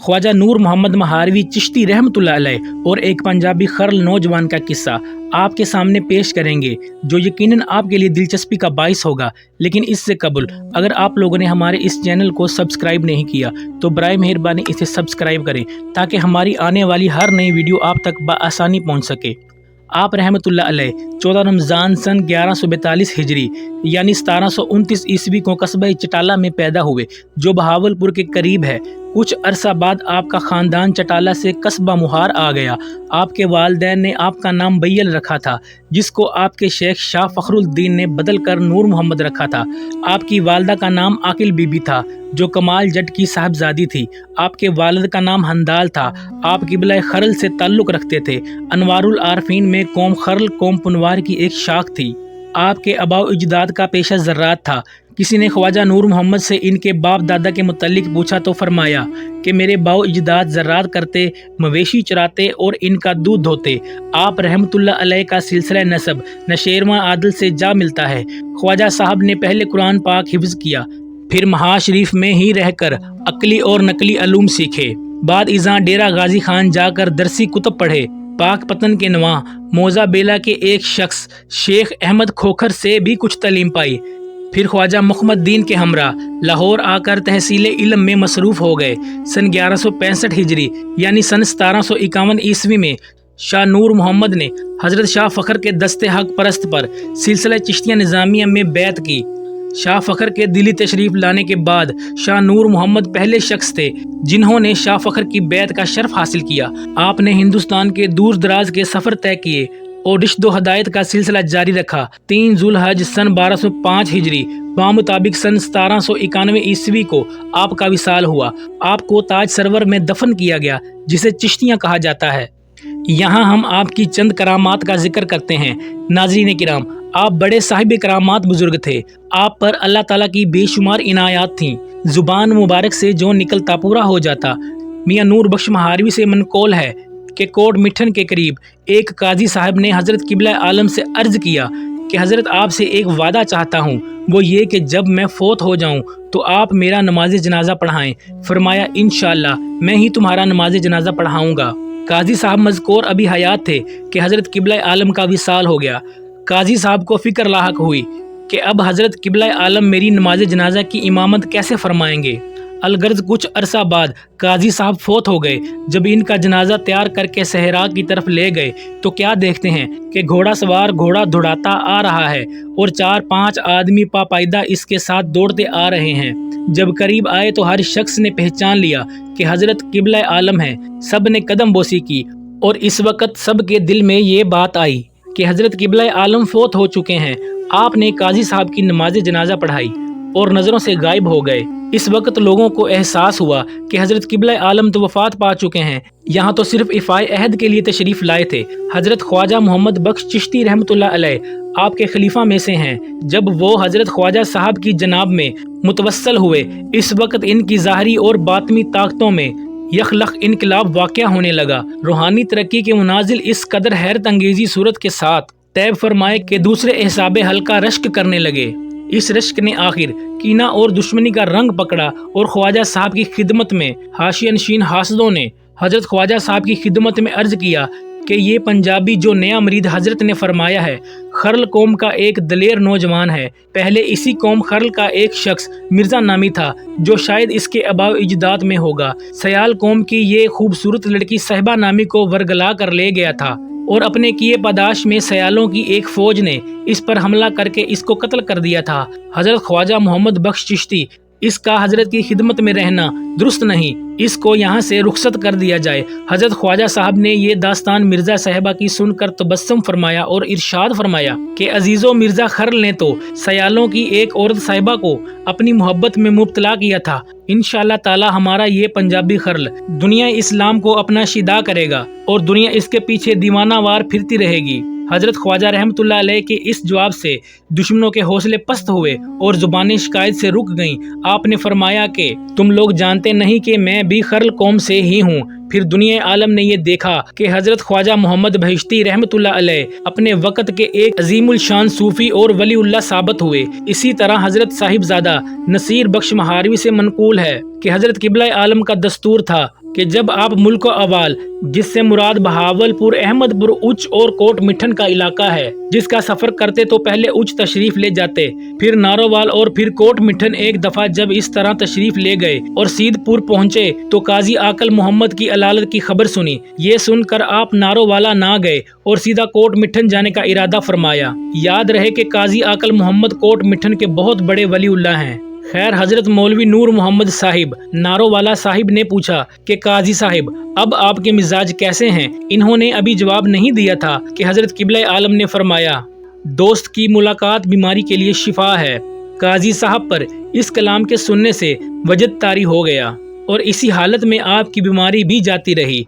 ख्वाजा नूर मोहम्मद महारवी चिश्ती रहमतुल्लाह अलैह और एक पंजाबी खर्ल नौजवान का किस्सा आपके सामने पेश करेंगे, जो यकीनन आपके लिए दिलचस्पी का बाइस होगा। लेकिन इससे कबल अगर आप लोगों ने हमारे इस चैनल को सब्सक्राइब नहीं किया तो बराए मेहरबानी इसे सब्सक्राइब करें, ताकि हमारी आने वाली हर नई वीडियो आप तक बआसानी पहुँच सके। आप रहमतुल्लाह अलैह 14 रमज़ान सन 1142 हिजरी यानी 1729 ईस्वी को कस्बा चटाला में पैदा हुए, जो बहावलपुर के करीब है। कुछ अरसा बाद आपका ख़ानदान चटाला से कस्बा मुहार आ गया। आपके वालिदैन ने आपका नाम बैयल रखा था, जिसको आपके शेख शाह फ़खरुद्दीन ने बदल कर नूर मोहम्मद रखा था। आपकी वालदा का नाम आकिल बीबी था, जो कमाल जट की साहबजादी थी। आपके वालिद का नाम हंदाल था। आप किबला खरल से ताल्लुक़ रखते थे। अनवारुल आरफीन में कौम खरल कौम पुनवार की एक शाख थी। आपके अबाव इजदाद का पेशा ज़र्रात था। किसी ने ख्वाजा नूर मोहम्मद से इनके बाप दादा के मुतल्लिक पूछा तो फरमाया कि मेरे बाव इजदाद ज़र्रात करते, मवेशी चराते और इनका दूध धोते। आप रहमतुल्लाह अलैह का सिलसिला नसब नशेरवा आदल से जा मिलता है। ख्वाजा साहब ने पहले कुरान पाक हिफ्ज़ किया, फिर महा शरीफ में ही रहकर अकली और नकली अलूम सीखे। बाद इज़ां डेरा गाजी खान जाकर दरसी कुतुब पढ़े। पाक पतन के नवा मोजा बेला के एक शख्स शेख अहमद खोखर से भी कुछ तालीम पाई। फिर ख्वाजा मुहम्मदीन के हमरा लाहौर आकर तहसीले इल्म में मसरूफ़ हो गए। सन 1165 हिजरी यानी सन 1751 ईस्वी में शाह नूर मोहम्मद ने हज़रत शाह फ़खर के दस्ते हक परस्त पर सिलसिला चिश्तिया निज़ामिया में बैत की। शाह फ़खर के दिली तशरीफ़ लाने के बाद शाह नूर मोहम्मद पहले शख्स थे जिन्होंने शाह फ़खर की बैत का शर्फ हासिल किया। आपने हिंदुस्तान के दूर दराज के सफ़र तय किए और रिश्दो हदायत का सिलसिला जारी रखा। 3 जुल्हज सन 1205 हिजरी मुताबिक सन 1791 ईस्वी को आपका विसाल हुआ। आपको ताज सरवर में दफन किया गया, जिसे चिश्तियाँ कहा जाता है। यहाँ हम आपकी चंद करामात का जिक्र करते हैं। नाज़रीन किराम, आप बड़े साहिब करामात बुजुर्ग थे। आप पर अल्लाह ताला की बेशुमार इनायात थीं। ज़ुबान मुबारक से जो निकलता पूरा हो जाता। मियाँ नूर बख्श महारवी से मनकोल है कि कोट मिठन के करीब एक काजी साहब ने हज़रत किबला आलम से अर्ज़ किया कि हज़रत आपसे एक वादा चाहता हूँ, वो ये कि जब मैं फ़ौत हो जाऊँ तो आप मेरा नमाज जनाजा पढ़ाएँ। फरमाया, इंशाअल्लाह मैं ही तुम्हारा नमाज जनाजा पढ़ाऊँगा। काजी साहब मज़कूर अभी हयात थे कि हज़रत किबला आलम का विसाल हो गया। काजी साहब को फ़िक्र लाहक हुई कि अब हज़रत किबला आलम मेरी नमाज जनाजा की इमामत कैसे फरमाएंगे। अलगर्ज कुछ अरसा बाद काजी साहब फोत हो गए। जब इनका जनाजा तैयार करके सहरा की तरफ ले गए तो क्या देखते हैं कि घोड़ा सवार घोड़ा दौड़ाता आ रहा है और 4-5 आदमी पापाइदा इसके साथ दौड़ते आ रहे हैं। जब करीब आए तो हर शख्स ने पहचान लिया कि हज़रत किबला आलम है। सब ने कदम बोसी की और इस वक्त सब के दिल में ये बात आई कि हज़रत किबला आलम फोत हो चुके हैं। आपने काजी साहब की नमाज जनाजा पढ़ाई और नज़रों से गायब हो गए। इस वक्त लोगों को एहसास हुआ कि हज़रत किबला आलम तो वफ़ात पा चुके हैं। यहाँ तो सिर्फ इफ़ाए अहद के लिए तशरीफ़ लाए थे। हज़रत ख्वाजा मोहम्मद बख्श चिश्ती रहमतुल्लाह अलैह आपके खलीफा में से हैं। जब वो हज़रत ख्वाजा साहब की जनाब में मुतवस्सल हुए, इस वक्त इनकी ज़ाहरी और बातमी ताकतों में यखलख इनकलाब वाक़या होने लगा। रूहानी तरक्की के मुनाजिल इस कदर हैरत अंगेज़ी सूरत के साथ तैब फरमाए कि दूसरे एहसाबे हल्का रश्क करने लगे। इस रश्क ने आखिर कीना और दुश्मनी का रंग पकड़ा और ख्वाजा साहब की खिदमत में हाशिया नशीन हासदों ने हज़रत ख्वाजा साहब की खिदमत में अर्ज़ किया कि ये पंजाबी जो नया मरीद हज़रत ने फरमाया है, खरल कौम का एक दलेर नौजवान है। पहले इसी कौम खरल का एक शख्स मिर्ज़ा नामी था, जो शायद इसके अबाव इजदाद में होगा। सयाल कौम की ये खूबसूरत लड़की साहिबा नामी को वरगला कर ले गया था और अपने किए पादाश में सयालों की एक फौज ने इस पर हमला करके इसको कत्ल कर दिया था। हज़रत ख्वाजा मोहम्मद बख्श चिश्ती, इसका हज़रत की खिदमत में रहना दुरुस्त नहीं, इसको यहाँ से रुखसत कर दिया जाए। हज़रत ख्वाजा साहब ने ये दास्तान मिर्ज़ा साहिबा की सुनकर तबस्सुम फरमाया और इरशाद फरमाया कि अजीज़ो मिर्ज़ा खरल ने तो सयालों की एक औरत साहिबा को अपनी मोहब्बत में मुब्तला किया था। इंशाअल्लाह ताला हमारा ये पंजाबी खरल दुनिया इस्लाम को अपना शिदा करेगा और दुनिया इसके पीछे दीवाना वार फिरती रहेगी। हज़रत ख्वाजा रहमतुल्लाह अलैह के इस जवाब से दुश्मनों के हौसले पस्त हुए और ज़ुबानें शिकायत से रुक गईं। आपने फरमाया कि तुम लोग जानते नहीं कि मैं भी खरल कौम से ही हूँ। फिर दुनिया आलम ने ये देखा कि हज़रत ख्वाजा मोहम्मद बहिश्ती रहमतुल्लाह अलैह अपने वक़्त के एक अजीमुल शान सूफ़ी और वलीउल्लाह साबित हुए। इसी तरह हज़रत साहिबजादा नसीर बख्श महारवी से मनकूल है कि हज़रत किबला आलम का दस्तूर था کہ جب آپ ملک و اول، جس سے مراد بہاولپور، احمد پور، اچ اور کوٹ مٹھن کا علاقہ ہے، جس کا سفر کرتے تو پہلے اچ تشریف لے جاتے، پھر نارووال اور پھر کوٹ مٹھن۔ ایک دفعہ جب اس طرح تشریف لے گئے اور سیدھ پور پہنچے تو قاضی عاقل محمد کی علالت کی خبر سنی۔ یہ سن کر آپ نارووالا نہ گئے اور سیدھا کوٹ مٹھن جانے کا ارادہ فرمایا۔ یاد رہے کہ قاضی عاقل محمد کوٹ مٹھن کے بہت بڑے ولی اللہ ہیں۔ خیر، حضرت مولوی نور محمد صاحب نارووالا صاحب نے پوچھا کہ قاضی صاحب اب آپ کے مزاج کیسے ہیں؟ انہوں نے ابھی جواب نہیں دیا تھا کہ حضرت قبلہ عالم نے فرمایا، دوست کی ملاقات بیماری کے لیے شفا ہے۔ قاضی صاحب پر اس کلام کے سننے سے وجد طاری ہو گیا اور اسی حالت میں آپ کی بیماری بھی جاتی رہی،